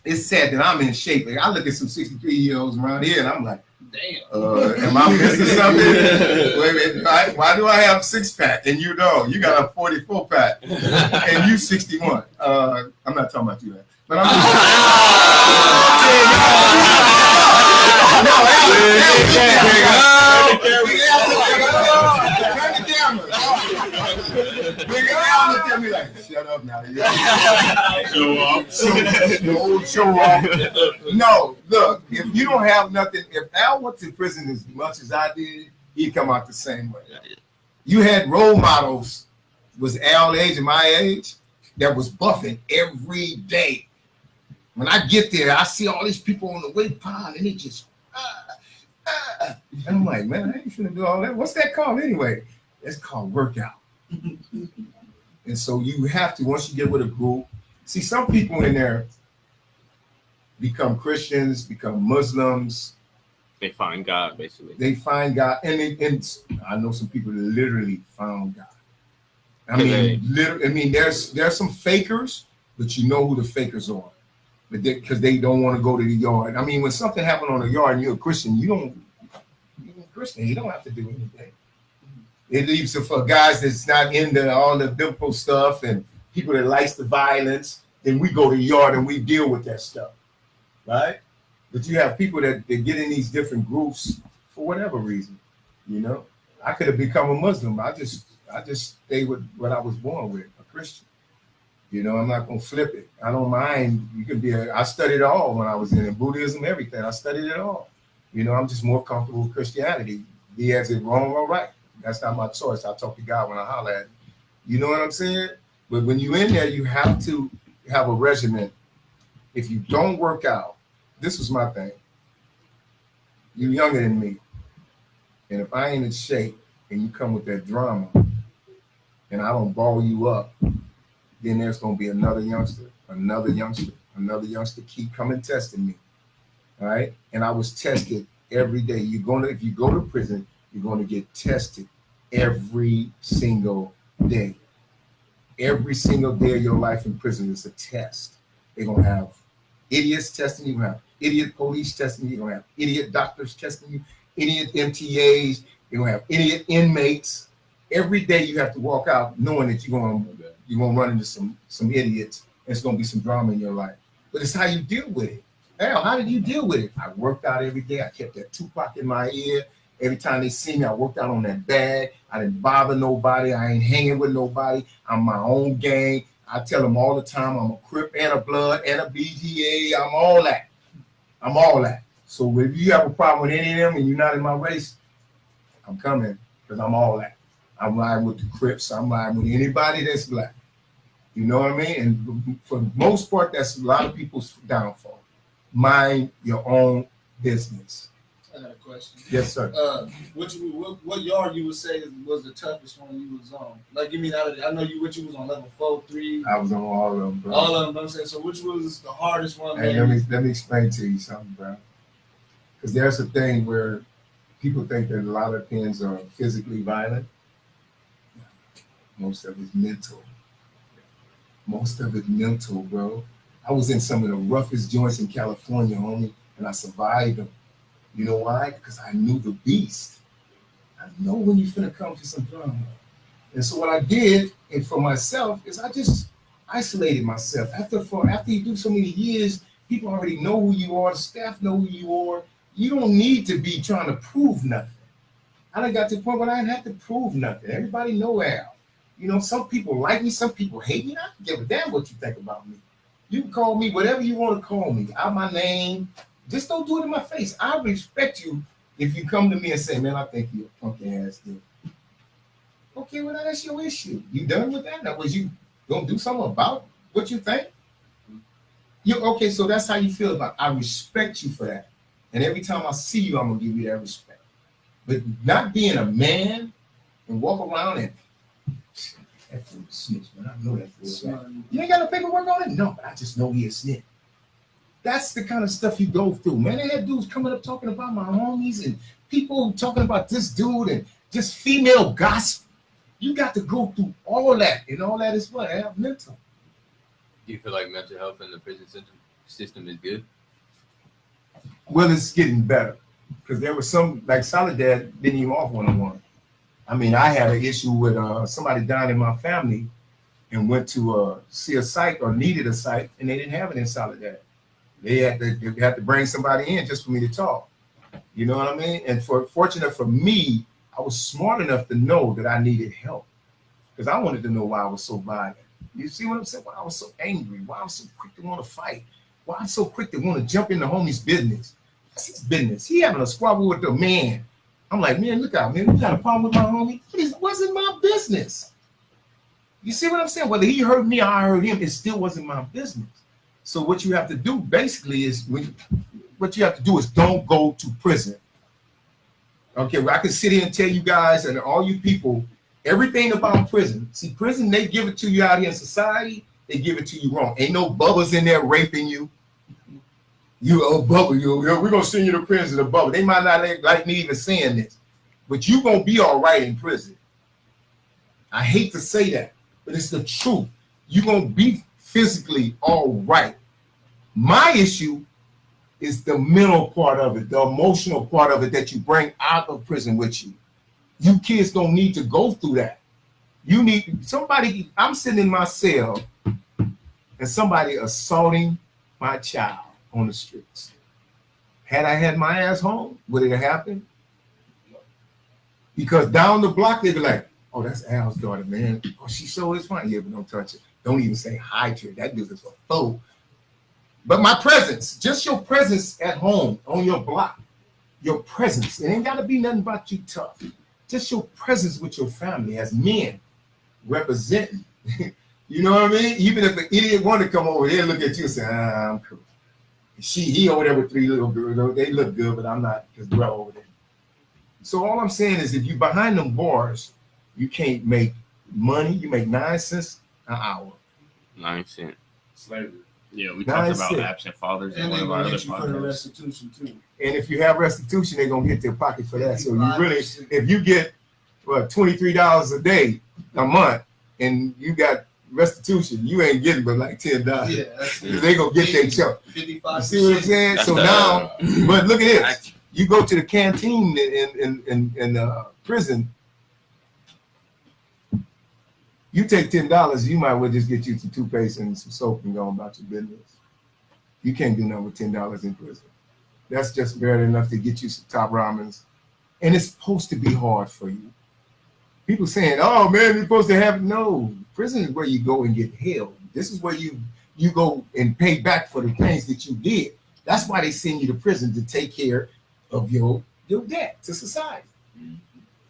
It's sad that I'm in shape. Like, I look at some 63-year-olds around here, and I'm like, damn. Am I missing something? Wait a minute. Why do I have 6-pack and you don't? You got a 44-pack and you 61. I'm not talking about you, man. But I'm like, shut up now. Show off. No, look, if you don't have nothing, if Al went to prison as much as I did, he'd come out the same way. You had role models, was Al age and my age, that was buffing every day. When I get there, I see all these people on the weight pile and it just, and I'm like, man, I ain't finna do all that. What's that called anyway? It's called workout. And so you have to, once you get with a group, see some people in there become Christians, become Muslims. They find God, basically. They find God. And I know some people that literally found God. I mean, there's some fakers, but you know who the fakers are. But because they don't want to go to the yard. I mean, when something happened on the yard and you're a Christian, you're a Christian. You don't have to do anything. It leaves it for guys that's not into all the biblical stuff and people that likes the violence. Then we go to the yard and we deal with that stuff, right? But you have people that get in these different groups for whatever reason. You know, I could have become a Muslim. I just stay with what I was born with, a Christian. You know, I'm not gonna flip it. I don't mind. You can be. I studied it all when I was in Buddhism, everything. I studied it all. You know, I'm just more comfortable with Christianity. Be as it wrong or right. That's not my choice. I talk to God when I holler at him. You know what I'm saying? But when you're in there, you have to have a regimen. If you don't work out, this was my thing. You're younger than me. And if I ain't in shape and you come with that drama and I don't ball you up, then there's going to be another youngster keep coming testing me. All right. And I was tested every day. If you go to prison, you're going to get tested every single day. Every single day of your life in prison is a test. They're going to have idiots testing you. You're going to have idiot police testing you. You're going to have idiot doctors testing you. Idiot MTAs. You're going to have idiot inmates. Every day you have to walk out knowing that you're going to run into some idiots. And it's going to be some drama in your life. But it's how you deal with it. Al, how did you deal with it? I worked out every day. I kept that Tupac in my ear. Every time they see me, I worked out on that bag. I didn't bother nobody. I ain't hanging with nobody. I'm my own gang. I tell them all the time, I'm a Crip and a Blood and a BGA. I'm all that. I'm all that. So if you have a problem with any of them and you're not in my race, I'm coming because I'm all that. I'm riding with the Crips. I'm riding with anybody that's black. You know what I mean? And for the most part, that's a lot of people's downfall. Mind your own business. I got a question. Yes, sir. What yard you would say was the toughest one you was on? Like, you mean I know you was on level 4, 3. I was on all of them, bro. All of them. I'm saying. So which was the hardest one? Hey, let me explain to you something, bro. Because there's a thing where people think that a lot of pins are physically violent. Most of it's mental. Most of it's mental, bro. I was in some of the roughest joints in California, homie, and I survived them. You know why? Because I knew the beast. I know when you're finna come to some drama. And so what I did, and for myself, is I just isolated myself. After you do so many years, people already know who you are. The staff know who you are. You don't need to be trying to prove nothing. I done got to the point where I didn't have to prove nothing. Everybody know Al. You know, some people like me, some people hate me. I don't give a damn what you think about me. You can call me whatever you want to call me. Out my name. Just don't do it in my face. I respect you if you come to me and say, man, I think you're a punk ass dude. Okay, well, that's your issue. You done with that? Now, was you gonna do something about what you think? Okay, so that's how you feel about it. I respect you for that. And every time I see you, I'm gonna give you that respect. But not being a man and walk around and that fool snitch, man. I know that fool. You ain't got no paperwork on it? No, but I just know he a snitch. That's the kind of stuff you go through, man. They had dudes coming up talking about my homies and people talking about this dude and just female gossip. You got to go through all that, and all that is what? Mental. Do you feel like mental health in the prison system is good? Well, it's getting better because there was some, like Soledad didn't even off 101. I mean, I had an issue with somebody down in my family and went to see a psych or needed a psych, and they didn't have it in Soledad. They had to bring somebody in just for me to talk. You know what I mean? And fortunate for me, I was smart enough to know that I needed help because I wanted to know why I was so violent. You see what I'm saying? Why I was so angry, why I was so quick to want to fight, why I'm so quick to want to jump in the homie's business. That's his business. He having a squabble with the man. I'm like, man, look out, man. You got a problem with my homie? It wasn't my business. You see what I'm saying? Whether he hurt me or I hurt him, it still wasn't my business. So what you have to do basically is don't go to prison. Okay, well, I can sit here and tell you guys and all you people everything about prison. See, prison, they give it to you out here in society, they give it to you wrong. Ain't no bubbas in there raping you. You Bubba, we're gonna send you to prison, the Bubba. They might not like me even saying this, but you gonna be all right in prison. I hate to say that, but it's the truth. You're gonna be physically all right. My issue is the mental part of it, the emotional part of it that you bring out of prison with you. You kids don't need to go through that. You need somebody. I'm sitting in my cell and somebody assaulting my child on the streets. Had I had my ass home, would it have happened? Because down the block, they'd be like, oh, that's Al's daughter, man. Oh, she sure is fine. Yeah, but don't touch it. Don't even say hi to her. That dude is a fool. But my presence, just your presence at home, on your block, your presence, it ain't got to be nothing about you tough. Just your presence with your family as men representing. You know what I mean? Even if an idiot want to come over here and look at you and say, I'm cool. He over there with 3 little girls. They look good, but I'm not because we're over there. So all I'm saying is if you behind them bars, you can't make money. You make 9 cents an hour. 9 cents. Slavery. Yeah, we talked about 9 absent fathers in And one they of our gonna other hit you for the podcasts. restitution too. And if you have restitution, they're gonna hit their pocket for that. So you really, 55%. if you get $23 a day a month, and you got restitution, you ain't getting but like $10. Yeah, that's Because they gonna get their chunk. 55%. You see what I'm saying? That's So the- now, but look at this. You go to the canteen in prison. You take $10, you might well just get you some toothpaste and some soap and go about your business. You can't do nothing with $10 in prison. That's just barely enough to get you some top ramens And it's supposed to be hard for you. People saying, oh man, you're supposed to have, no, prison is where you go and get held. This is where you go and pay back for the things that you did. That's why they send you to prison, to take care of your debt to society.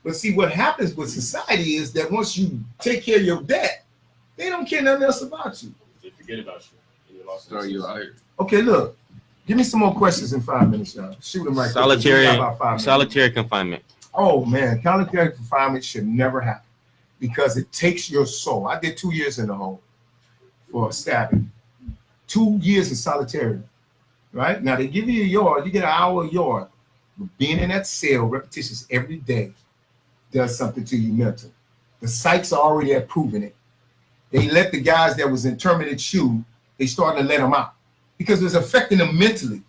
But see, what happens with society is that once you take care of your debt, they don't care nothing else about you. They forget about you. And you're lost. Throw you out. Okay, look, give me some more questions in 5 minutes, y'all. Shoot them right quick. We got about 5 minutes. Solitary confinement. Oh man, solitary confinement should never happen because it takes your soul. I did 2 years in the hole for stabbing. 2 years in solitary, right? Now they give you a yard, you get an hour a yard. But being in that cell, repetitious every day, does something to you mental. The psychs are already have proven it. They let the guys that was in terminated shoe, they started to let them out because it was affecting them mentally.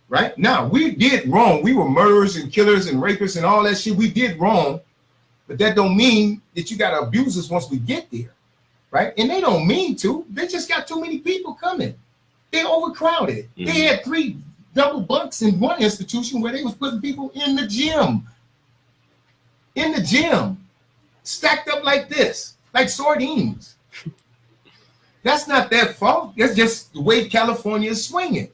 Right now, we did wrong. We were murderers and killers and rapists and all that shit. We did wrong, but that don't mean that you got to abuse us once we get there, right? And they don't mean to. They just got too many people coming. They're overcrowded. They had 3 double bunks in one institution where they was putting people in the gym, stacked up like this, like sardines. That's not their fault. That's just the way California is swinging.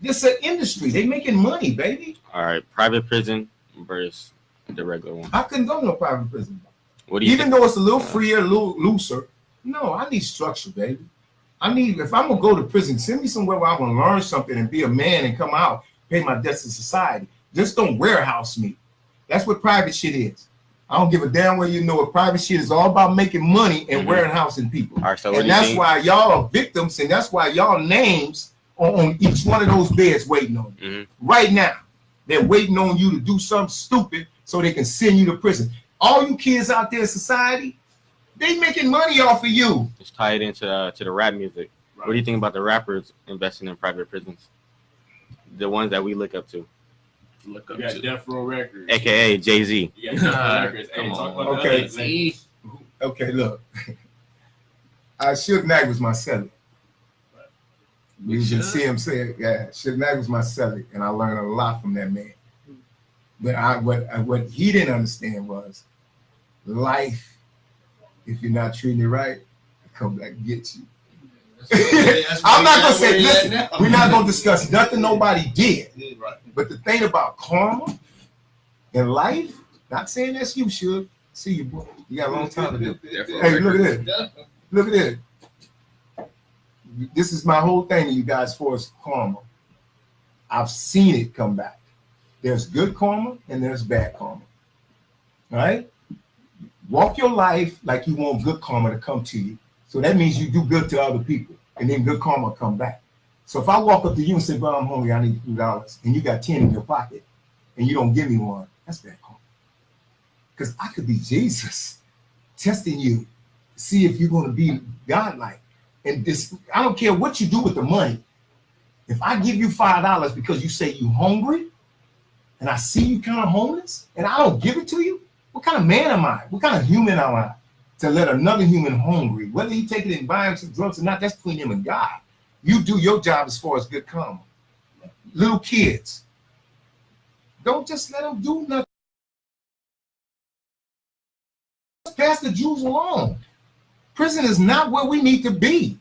It's an industry. They making money, baby. All right, private prison versus the regular one. I couldn't go to no private prison. What do you Even think? though it's a little freer, a little looser. No, I need structure, baby. If I'm gonna go to prison, send me somewhere where I'm gonna learn something and be a man and come out, pay my debts to society. Just don't warehouse me. That's what private shit is. I don't give a damn where you know it. Private shit is all about making money and warehousing people. All right, so what and do you that's think? why y'all are victims, and that's why y'all names on each one of those beds waiting on you. Right now, they're waiting on you to do something stupid so they can send you to prison. All you kids out there in society, they making money off of you. It's tied into the rap music. Right. What do you think about the rappers investing in private prisons? The ones that we look up to. You got Death Row Records, AKA Jay-Z. You got Death Row Records. Hey, talk about Okay. the Okay, look. Suge Knight was my celly. You can see him say, yeah, Suge Knight was my celly, and I learned a lot from that man. But what he didn't understand was life, if you're not treating it right, it come back and get you. I'm not gonna say, listen, we're not gonna discuss nothing nobody did. But the thing about karma in life, not saying that's you, Suge. See you, boy. You got a long time to do. Hey, look at this. Look at this. This is my whole thing to you guys for is karma. I've seen it come back. There's good karma and there's bad karma. All right? Walk your life like you want good karma to come to you. So that means you do good to other people and then good karma come back. So if I walk up to you and say, bro, I'm hungry, I need $2, and you got 10 in your pocket and you don't give me one, that's bad karma. Because I could be Jesus testing you to see if you're going to be godlike. And this, I don't care what you do with the money. If I give you $5 because you say you hungry, and I see you kind of homeless, and I don't give it to you, what kind of man am I? What kind of human am I to let another human hungry? Whether he take it and buy him some drugs or not, that's between him and God. You do your job as far as good karma. Little kids, don't just let them do nothing. Pass the Jews along. Prison is not where we need to be.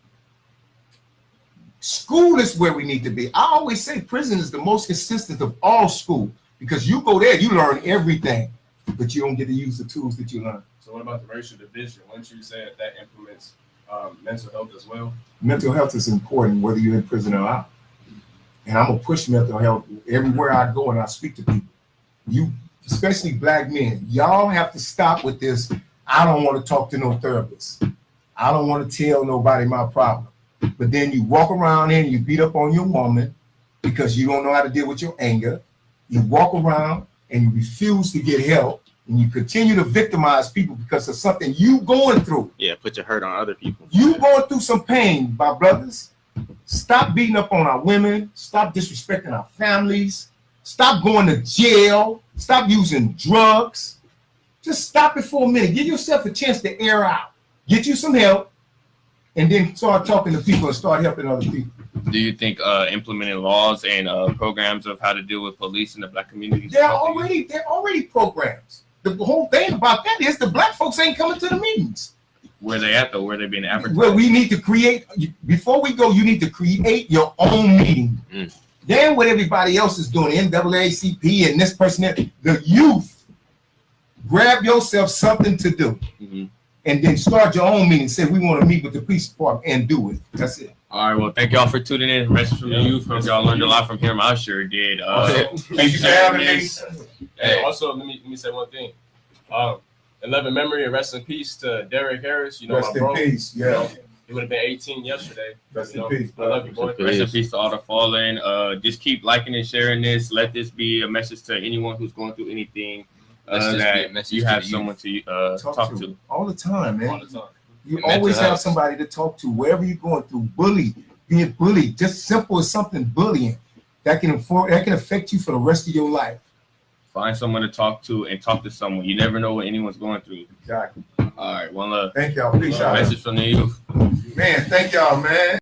School is where we need to be. I always say prison is the most consistent of all school because you go there, you learn everything, but you don't get to use the tools that you learn. So what about the racial division? Wouldn't you say that implements mental health as well? Mental health is important whether you're in prison or out. And I'm going to push mental health everywhere I go and I speak to people. You, especially black men, y'all have to stop with this. I don't want to talk to no therapist. I don't want to tell nobody my problem. But then you walk around here and you beat up on your woman because you don't know how to deal with your anger. You walk around and you refuse to get help and you continue to victimize people because of something you going through. Yeah, put your hurt on other people. You going through some pain, my brothers. Stop beating up on our women. Stop disrespecting our families. Stop going to jail. Stop using drugs. Just stop it for a minute. Give yourself a chance to air out. Get you some help. And then start talking to people and start helping other people. Do you think implementing laws and programs of how to deal with police in the black community? They're already programs. The whole thing about that is the black folks ain't coming to the meetings. Where they at though? Where they being advertised? Well, we need to create, before we go, you need to create your own meeting. Then what everybody else is doing, NAACP and this person, the youth, grab yourself something to do. And then start your own meeting. Say we want to meet with the police department and do it. That's it. All right. Well, thank y'all for tuning in. Message from the youth. Hope y'all learned a lot from him. I sure did. Thank you for having me. Hey, also, let me say one thing. In loving memory and rest in peace to Derek Harris. You know, Rest my bro. in peace. Yeah. You know, he would have been 18 yesterday. Rest You in know, peace, I bro. love you, boy. Rest in peace to all the fallen. Just keep liking and sharing this. Let this be a message to anyone who's going through anything. Let's just be a That message you to have the someone to talk to. all the time, man. All the time. You Mental always have health. somebody to talk to wherever you're going through. Being bullied, just simple as something bullying that can affect you for the rest of your life. Find someone to talk to and talk to someone. You never know what anyone's going through. Exactly. All right. One love. Thank y'all. Peace out. Message from the youth. Man, thank y'all, man.